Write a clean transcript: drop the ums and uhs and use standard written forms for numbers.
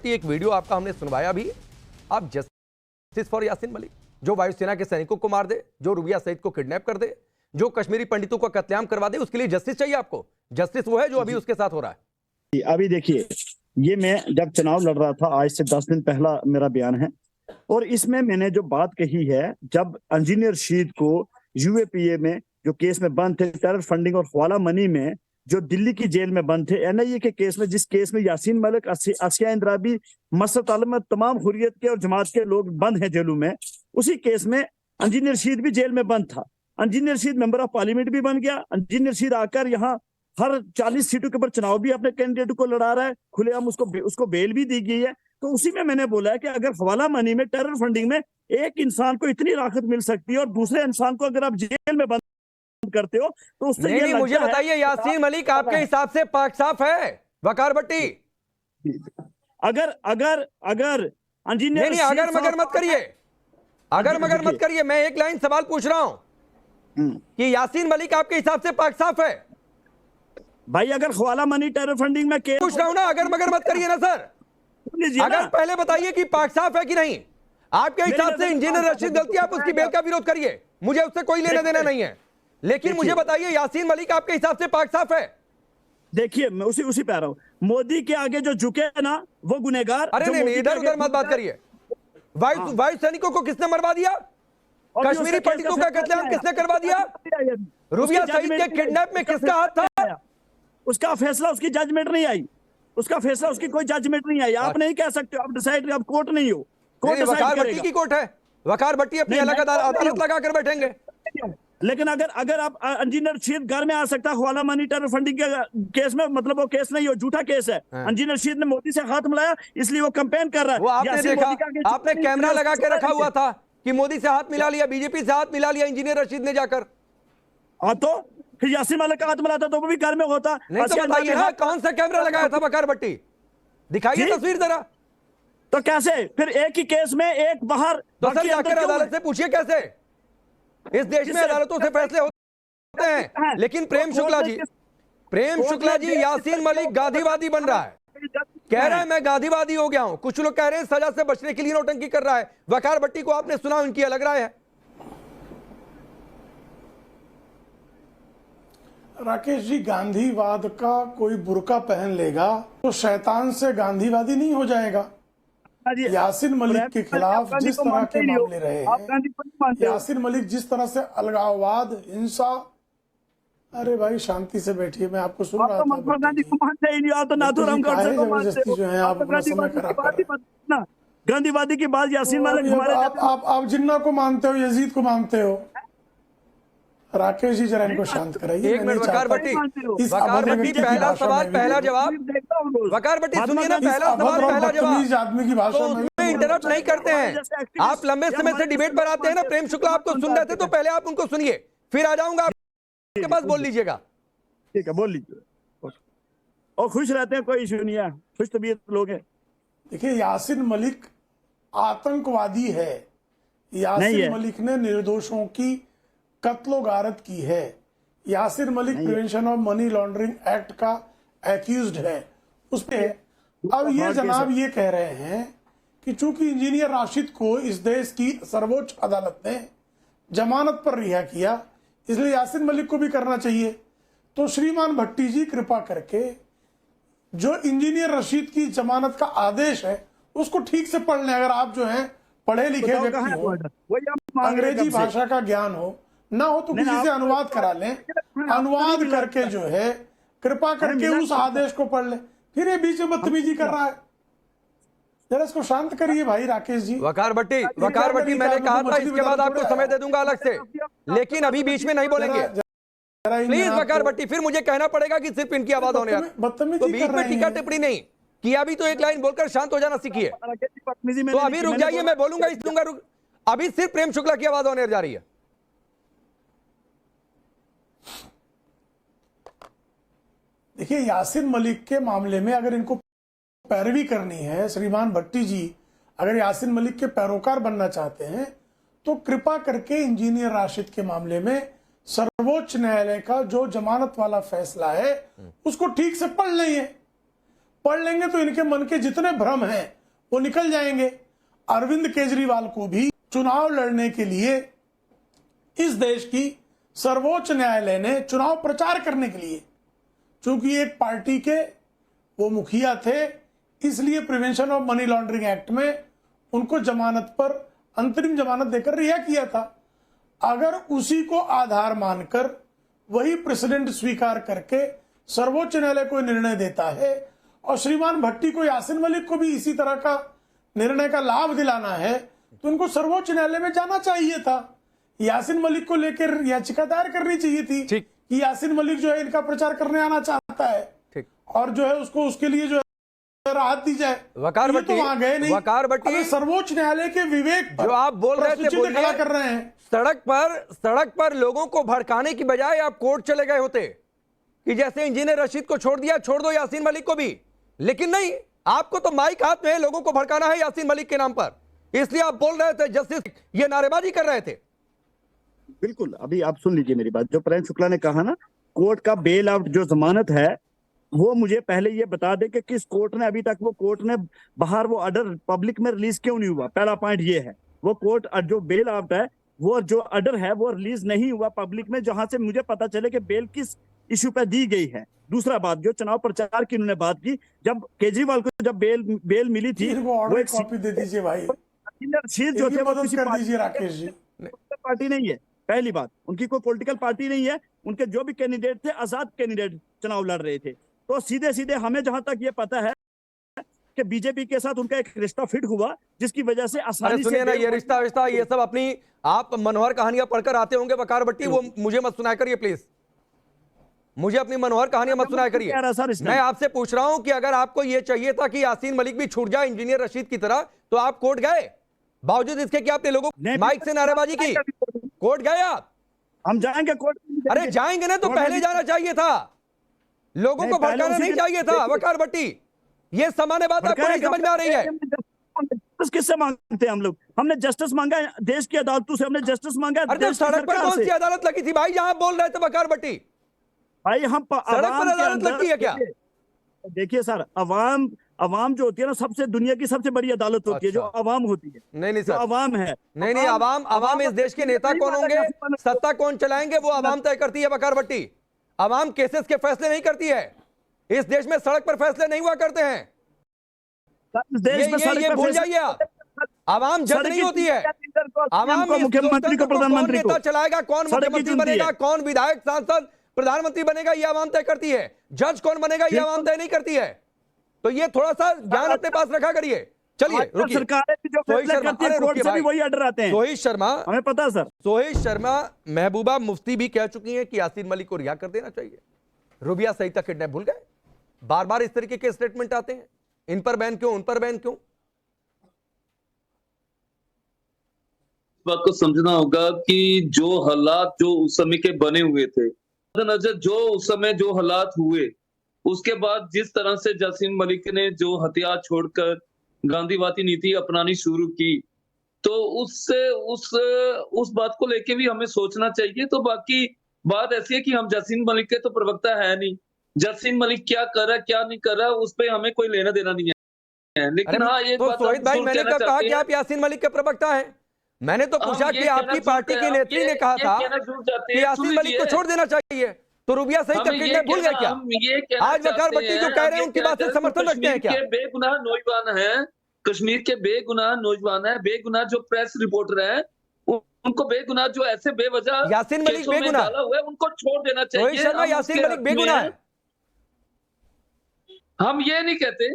भट्टी, एक वीडियो आपका हमने सुनवाया भी। आप जस्टिस फॉर यासीन मलिक, जो वायुसेना के सैनिकों को मार दे, जो रुबिया सईद को किडनैप कर दे, जो कश्मीरी पंडितों का कत्लेआम करवा दे, उसके लिए जस्टिस चाहिए आपको? जस्टिस वो है जो अभी उसके साथ हो रहा है। अभी देखिए, ये मैं जब चुनाव लड़ रहा था, आज से 10 दिन पहला मेरा बयान है, और इसमें मैंने जो बात कही है, जब इंजीनियर रशीद को यूएपीए में जो केस में बंद थे, टेरर फंडिंग और हवाला मनी में जो दिल्ली की जेल में बंद थे, एनआईए के केस में, जिस केस में यासीन मलिक, आसिया इंद्राबी, मसरत आलम, तमाम हुर्रियत के और जमात के लोग बंद हैं जेलों में, उसी केस में इंजीनियर रशीद भी जेल में बंद था। Engineer Rashid member of parliament भी बन गया। इंजीनियर रशीद आकर यहाँ हर 40 सीटों के ऊपर चुनाव भी अपने कैंडिडेट को लड़ा रहा है, खुलेआम उसको बेल भी दी गई है। तो उसी में मैंने बोला है कि अगर हवाला मनी में, टेरर फंडिंग में एक इंसान को इतनी राहत मिल सकती है और दूसरे इंसान को अगर आप जेल में बंद करते हो तो उससे नहीं, मुझे बताइए, यासीन मलिक आपके हिसाब से पाक साफ है? वकार भट्टी, अगर इंजीनियर नहीं, अगर मगर मत करिए, अगर मगर मत करिए, मैं एक लाइन सवाल पूछ रहा हूं कि यासीन मलिक आपके हिसाब से पाक साफ है? भाई अगर हवाला मनी, टेरर फंडिंग में केस पूछ रहा हूं ना, अगर मगर मत करिए ना सर। अगर पहले बताइए कि पाक साफ है कि नहीं। आपके हिसाब से इंजीनियर रशीद गलती, आप उसकी बेल का विरोध करिए, मुझे उससे कोई लेना देना नहीं है, लेकिन मुझे बताइए यासीन मलिक आपके हिसाब से पाक साफ है? देखिए, मैं उसी पे आ रहा हूं। मोदी के आगे जो झुके ना वो गुनहगार। अरे नहीं, इधर उधर मत बात करिए। वायु सैनिकों को किसने मरवा दिया? कश्मीरी पंडितों का कत्लेआम किसने करवा दिया? रुबिया सईद के किडनैप में किसका हाथ था? उसका फैसला, उसकी जजमेंट नहीं आई, उसका फैसला, उसकी कोई जजमेंट नहीं आई। आप नहीं कह सकते, आप डिसाइड, आप कोर्ट नहीं हो, कोर्ट वकार भट्टी की कोर्ट है, वकार भट्टी अपनी अलग अदालत लगा कर बैठेंगे। लेकिन अगर आप इंजीनियर रशीद घर में आ सकता है हवाला मनी, टेरर फंडिंग के केस में, मतलब वो केस नहीं हो, झूठा केस है। इंजीनियर रशीद ने मोदी से हाथ मिलाया, इसलिए वो कैंपेन कर रहा है। वो आपने देखा, आपने कैमरा लगा के रखा हुआ था कि मोदी से हाथ मिला लिया, बीजेपी से हाथ मिला लिया इंजीनियर रशीद ने जाकर। हाँ, तो फिर यासीन मलिक का हाथ मिलाता तो वो भी घर में होता। नहीं तो बताइए ना, कौन सा कैमरा लगाया था वकार भट्टी? दिखाइए तस्वीर जरा। तो कैसे फिर एक ही केस में एक बाहर, तो सर जाकर अदालत से पूछिए कैसे। इस देश में अदालतों से फैसले होते हैं, लेकिन प्रेम शुक्ला जी यासीन मलिक गांधीवादी बन रहा है, कह रहा है मैं गांधीवादी हो गया हूं। कुछ लोग कह रहे हैं सजा से बचने के लिए नौटंकी कर रहा है। वकार भट्टी को आपने सुना, उनकी अलग राय है। राकेश जी, गांधीवाद का कोई बुर्का पहन लेगा तो शैतान से गांधीवादी नहीं हो जाएगा। यासीन मलिक के खिलाफ जिस तरह के मामले रहे हैं, यासीन मलिक जिस तरह से अलगाववाद, हिंसा, अरे भाई शांति से बैठिए, मैं आपको सुन रहा था। जबरदस्ती जो है आप अपना समय खराब। गांधीवादी की बात यासीन मलिक हमारे, आप जिन्ना को मानते हो, यजीद को मानते हो। राकेश जी जरा इनको शांत कराइए। एक मिनट वकार भट्टी, पहला सवाल पहला जवाब। वकार भट्टी सुनिए ना, पहला सवाल पहला जवाब। आदमी की भाषा में इंटरप्ट नहीं करते हैं आप। लंबे समय से डिबेट पर आते हैं ना। प्रेम शुक्ला आपको सुन रहे थे, तो पहले आप उनको सुनिए, फिर आ जाऊंगा आपके पास, बोल लीजिएगा। ठीक है, बोल लीजिए। और खुश रहते हैं, कोई इशू नहीं है, खुश तबीयत लोग हैं। देखिए, यासीन मलिक आतंकवादी है। यासीन मलिक ने निर्दोषों की कत्लो गारत की है। Yasin Malik prevention of money laundering act का एक्यूज्ड है उस पे। अब ये जनाब ये कह रहे हैं कि चूंकि इंजीनियर राशिद को इस देश की सर्वोच्च अदालत ने जमानत पर रिहा किया, इसलिए यासीन मलिक को भी करना चाहिए। तो श्रीमान भट्टी जी कृपा करके जो इंजीनियर रशीद की जमानत का आदेश है उसको ठीक से पढ़ लें। अगर आप जो है पढ़े लिखे व्यक्ति हो, अंग्रेजी भाषा का ज्ञान हो, ना हो तो किसी से अनुवाद करा लें। अनुवाद करके जो है कृपा करके उस आदेश को पढ़ लें। फिर ये बीच में बदतमीजी कर रहा है, जरा इसको शांत करिए भाई राकेश जी। वकार भट्टी, मैंने कहा था इसके बाद आपको समय दे दूंगा अलग से, लेकिन अभी बीच में नहीं बोलेंगे प्लीज वकार भट्टी। फिर मुझे कहना पड़ेगा कि सिर्फ इनकी आवाज होने, तो बीच में टीका टिप्पणी नहीं किया भी तो एक लाइन बोलकर शांत हो जाना सीखिए। तो अभी रुक जाइए, मैं बोलूंगा इस दूंगा, अभी सिर्फ प्रेम शुक्ला की आवाज होने जा रही है। देखिए, यासीन मलिक के मामले में अगर इनको पैरवी करनी है, श्रीमान भट्टी जी अगर यासीन मलिक के पैरोकार बनना चाहते हैं, तो कृपा करके इंजीनियर राशिद के मामले में सर्वोच्च न्यायालय का जो जमानत वाला फैसला है उसको ठीक से पढ़ लें। पढ़ लेंगे तो इनके मन के जितने भ्रम हैं वो निकल जाएंगे। अरविंद केजरीवाल को भी चुनाव लड़ने के लिए इस देश की सर्वोच्च न्यायालय ने चुनाव प्रचार करने के लिए, चूंकि एक पार्टी के वो मुखिया थे, इसलिए prevention of money laundering act में उनको जमानत पर अंतरिम जमानत देकर रिहा किया था। अगर उसी को आधार मानकर वही प्रेसिडेंट स्वीकार करके सर्वोच्च न्यायालय कोई निर्णय देता है और श्रीमान भट्टी को, यासीन मलिक को भी इसी तरह का निर्णय का लाभ दिलाना है, तो इनको सर्वोच्च न्यायालय में जाना चाहिए था। यासीन मलिक को लेकर याचिका दायर करनी चाहिए थी कि यासीन मलिक जो है इनका प्रचार करने आना चाहता है और जो है उसको उसके लिए जो है राहत दी जाए। वकार भट्टी तो वहां गए नहीं। वकार भट्टी सर्वोच्च न्यायालय के विवेक जो आप बोल रहे थे खड़ा कर रहे हैं। सड़क पर लोगों को भड़काने की बजाय आप कोर्ट चले गए होते कि जैसे इंजीनियर रशीद को छोड़ दिया, छोड़ दो यासीन मलिक को भी। लेकिन नहीं, आपको तो माइक हाथ में लोगों को भड़काना है यासीन मलिक के नाम पर, इसलिए आप बोल रहे थे जस्टिस, ये नारेबाजी कर रहे थे। बिल्कुल, अभी आप सुन लीजिए मेरी बात। जो प्रेम शुक्ला ने कहा ना, कोर्ट का बेल आउट जो जमानत है, वो मुझे पहले ये बता दे कि किस कोर्ट ने अभी तक वो कोर्ट ने बाहर वो ऑर्डर पब्लिक में रिलीज क्यों नहीं हुआ। पहला पॉइंट ये है, वो कोर्ट जो बेल आउट है, वो जो ऑर्डर है वो रिलीज नहीं हुआ पब्लिक में, जहां से मुझे पता चले कि बेल किस इश्यू पे दी गई है। दूसरा बात, जो चुनाव प्रचार की उन्होंने बात की, जब केजरीवाल को जब बेल मिली थी, वो एक कॉपी दे दीजिए भाई, रशीद जो थे वो किसी राकेश जी पार्टी नहीं है। पहली बात, उनकी कोई पॉलिटिकल पार्टी नहीं है, उनके जो भी कैंडिडेट थे आजाद कैंडिडेट चुनाव लड़ रहे थे। तो सीधे सीधे हमें जहां तक ये पता है कि बीजेपी के साथ उनका एक रिश्ता फिट हुआ, जिसकी वजह से आसानी से सुनिए ना, ये रिश्ता ये सब अपनी आप मनोहर कहानियां पढ़कर आते होंगे वकार भट्टी, वो मुझे मत सुनाया करिए प्लीज, मुझे अपनी मनोहर कहानियां मत सुनाया करिए। मैं आपसे पूछ रहा हूं कि अगर आपको यह चाहिए था कि यासीन मलिक भी छूट जाए इंजीनियर रशीद की तरह, तो आप कोर्ट गए, बावजूद इसके कि आपने लोगों माइक से नारेबाजी की, कोर्ट गए आप? हम जाएंगे कोर्ट। अरे जाएंगे ना, तो पहले जाना चाहिए था, लोगों को भड़काना नहीं चाहिए था। वकार भट्टी, ये सामान्य बात आपको नहीं समझ में आ रही है? किससे मांगते हैं हम लोग? हमने जस्टिस मांगा है, देश की अदालतों से हमने जस्टिस मांगा है। अरे सड़क पर कौन सी अदालत लगी थी भाई, जहां बोल रहे थे वकार भट्टी? भाई हम सड़क पर अदालत लगती है क्या? देखिए सर, अवाम जो होती है ना, सबसे दुनिया की सबसे बड़ी अदालत होती है जो अवाम होती है। नहीं सर, अवाम है। नहीं, अवाम इस देश के नेता कौन होंगे, सत्ता कौन चलाएंगे, वो अवाम तय करती है वकार भट्टी। अवाम केसेस के फैसले नहीं करती है। इस देश में सड़क पर फैसले नहीं हुआ करते हैं, ये भूल जाइए आप। अवाम जज नहीं होती है, अवाम मुख्यमंत्री को, प्रधानमंत्री को, नेता चलाएगा, कौन मुख्यमंत्री बनेगा, कौन विधायक सांसद प्रधानमंत्री बनेगा, ये अवाम तय करती है। जज कौन बनेगा, ये अवाम तय नहीं करती है। तो ये थोड़ा सा ज्ञान अपने पास रखा करिए। चलिए रुकिए, वही ऑर्डर आते हैं। सोहित शर्मा, हमें पता सर, सोहित शर्मा, महबूबा मुफ्ती भी कह चुकी हैं कि यासीन मलिक को रिहा कर देना चाहिए। रुबिया सईद तक किडनैप भूल गए, बार बार इस तरीके के स्टेटमेंट आते हैं, इन पर बैन क्यों, उन पर बैन क्यों? बात को समझना होगा कि जो हालात जो उस समय के बने हुए थे, नजर जो उस समय जो हालात हुए, उसके बाद जिस तरह से यासीन मलिक ने जो हथियार छोड़कर गांधीवादी नीति अपनानी शुरू की, तो उससे उस बात को लेके भी हमें सोचना चाहिए। तो बाकी बात ऐसी है कि हम यासीन मलिक के तो प्रवक्ता है नहीं, यासीन मलिक क्या कर रहा है क्या नहीं कर रहा उस पर हमें कोई लेना देना नहीं है। लेकिन हाँ, एक बात सोहित भाई, मैंने कब कहा कि आप यासीन मलिक के प्रवक्ता हैं? मैंने तो पूछा कि आपकी पार्टी की नेत्री ने कहा था कि यासीन मलिक को छोड़ देना चाहिए, तो रुबिया सईद तक किडनैप भूल गए क्या? आज वकार भट्टी जो कह रहे हैं उनकी बात से समर्थन रखते हैं क्या? बेगुनाह नौजवान है, कश्मीर के बेगुनाह नौजवान है, बेगुनाह जो प्रेस रिपोर्टर है, उनको बेगुनाह जो ऐसे बेवजह यासीन मलिक बेगुनाह हुआ है, उनको छोड़ देना चाहिए। रोहित शर्मा, यासीन मलिक बेगुनाह है, हम ये नहीं कहते,